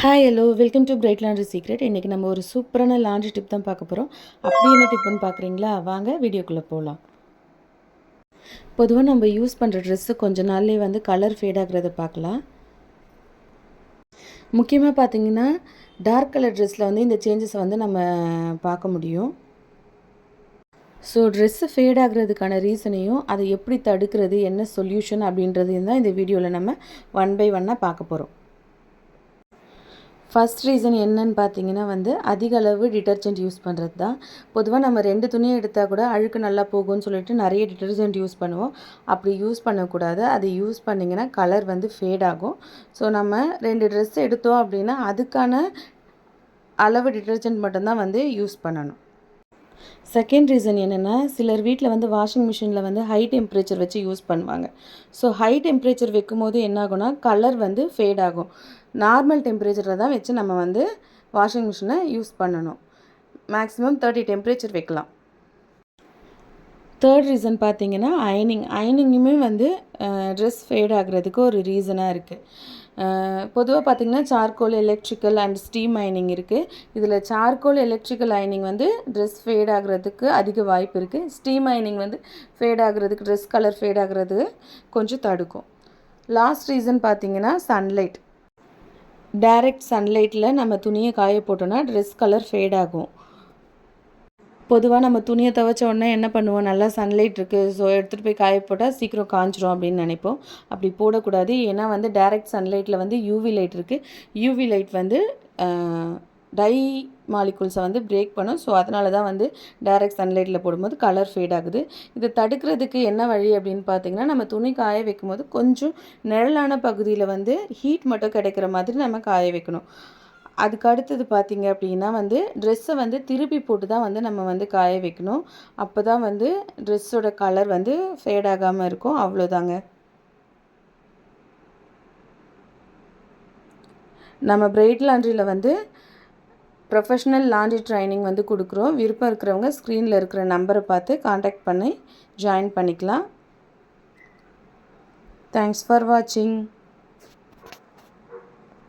Hi hello welcome to bright laundry secret. இன்றைக்கி நம்ம ஒரு சூப்பரான லாண்ட்ரி டிப் தான் பார்க்க போகிறோம். அப்படி என்ன டிப்புன்னு பார்க்குறீங்களா? வாங்க வீடியோக்குள்ளே போகலாம். பொதுவாக நம்ம யூஸ் பண்ணுற ட்ரெஸ்ஸு கொஞ்ச நாள்லேயே வந்து கலர் ஃபேட் ஆகிறத பார்க்கலாம். முக்கியமாக பார்த்தீங்கன்னா டார்க் கலர் ட்ரெஸ்ஸில் வந்து இந்த சேஞ்சஸை வந்து நம்ம பார்க்க முடியும். ஸோ ட்ரெஸ்ஸு ஃபேட் ஆகிறதுக்கான ரீசனையும் அதை எப்படி தடுக்கிறது, என்ன சொல்யூஷன் அப்படின்றதையும் தான் இந்த வீடியோவில் நம்ம ஒன் பை ஒன்னாக பார்க்க போகிறோம். ஃபஸ்ட் ரீசன் என்னன்னு பார்த்தீங்கன்னா வந்து அதிக அளவு டிட்டர்ஜென்ட் யூஸ் பண்ணுறது தான். பொதுவாக நம்ம 2 துணியை எடுத்தால் கூட அழுக்கு நல்லா போகும்னு சொல்லிட்டு நிறைய டிட்டர்ஜென்ட் யூஸ் பண்ணுவோம். அப்படி யூஸ் பண்ணக்கூடாது. அது யூஸ் பண்ணிங்கன்னா கலர் வந்து ஃபேட் ஆகும். ஸோ நம்ம 2 ட்ரெஸ் எடுத்தோம் அப்படின்னா அதுக்கான அளவு டிட்டர்ஜென்ட் மட்டும்தான் வந்து யூஸ் பண்ணணும். செகண்ட் ரீசன் என்னென்னா, சிலர் வீட்டில் வந்து வாஷிங் மிஷினில் வந்து ஹை டெம்பரேச்சர் வச்சு யூஸ் பண்ணுவாங்க. ஸோ ஹை டெம்பரேச்சர் வைக்கும்போது என்ன ஆகும்னா கலர் வந்து ஃபேட் ஆகும். நார்மல் டெம்பரேச்சரில் தான் வச்சு நம்ம வந்து வாஷிங் மிஷினை யூஸ் பண்ணணும். மேக்ஸிமம் 30 டெம்பரேச்சர் வைக்கலாம். தேர்ட் ரீசன் பார்த்தீங்கன்னா அயனிங்குமே வந்து ட்ரெஸ் ஃபேட் ஆகிறதுக்கு ஒரு ரீசனாக இருக்குது. பொதுவாக பார்த்திங்கன்னா சார்கோல், எலக்ட்ரிக்கல் அண்ட் ஸ்டீம் அயனிங் இருக்குது. இதில் சார்கோல், எலக்ட்ரிக்கல் அயனிங் வந்து ட்ரெஸ் ஃபேட் ஆகிறதுக்கு அதிக வாய்ப்பு இருக்குது. ஸ்டீம் அயனிங் வந்து ஃபேட் ஆகிறதுக்கு, ட்ரெஸ் கலர் ஃபேட் ஆகிறது கொஞ்சம் தடுக்கும். லாஸ்ட் ரீசன் பார்த்திங்கன்னா சன்லைட். டைரக்ட் சன்லைட்டில் நம்ம துணியை காய போட்டோன்னா ட்ரெஸ் கலர் ஃபேட் ஆகும். பொதுவாக நம்ம துணியை துவைச்ச உடனே என்ன பண்ணுவோம், நல்லா சன்லைட் இருக்குது, ஸோ எடுத்துகிட்டு போய் காய போட்டால் சீக்கிரம் காஞ்சிரும் அப்படின்னு நினைப்போம். அப்படி போடக்கூடாது. ஏன்னா வந்து டைரக்ட் சன்லைட்டில் வந்து யூவி லைட் இருக்குது. யூவி லைட் வந்து டை மாலிகுல்ஸை வந்து பிரேக் பண்ணும். ஸோ அதனால தான் வந்து டைரக்ட் சன்லைட்டில் போடும்போது கலர் ஃபேட் ஆகுது. இதை தடுக்கிறதுக்கு என்ன வழி அப்படின்னு பார்த்தீங்கன்னா, நம்ம துணி காய வைக்கும்போது கொஞ்சம் நிழலான பகுதியில் வந்து ஹீட் மட்டும் கிடைக்கிற மாதிரி நம்ம காய வைக்கணும். அதுக்கு அடுத்தது பார்த்திங்க அப்படின்னா வந்து ட்ரெஸ்ஸை வந்து திருப்பி போட்டு தான் வந்து நம்ம வந்து காய வைக்கணும். அப்போ தான் வந்து ட்ரெஸ்ஸோட கலர் வந்து ஃபேட் ஆகாமல் இருக்கும். அவ்வளோதாங்க. நம்ம பிரைட் லாண்ட்ரியில் வந்து ப்ரொஃபஷ்னல் லாண்ட்ரி ட்ரைனிங் வந்து கொடுக்குறோம். விருப்பம் இருக்கிறவங்க ஸ்க்ரீனில் இருக்கிற நம்பரை பார்த்து காண்டாக்ட் பண்ணி ஜாயின் பண்ணிக்கலாம். தேங்க்ஸ் ஃபார் வாட்சிங்.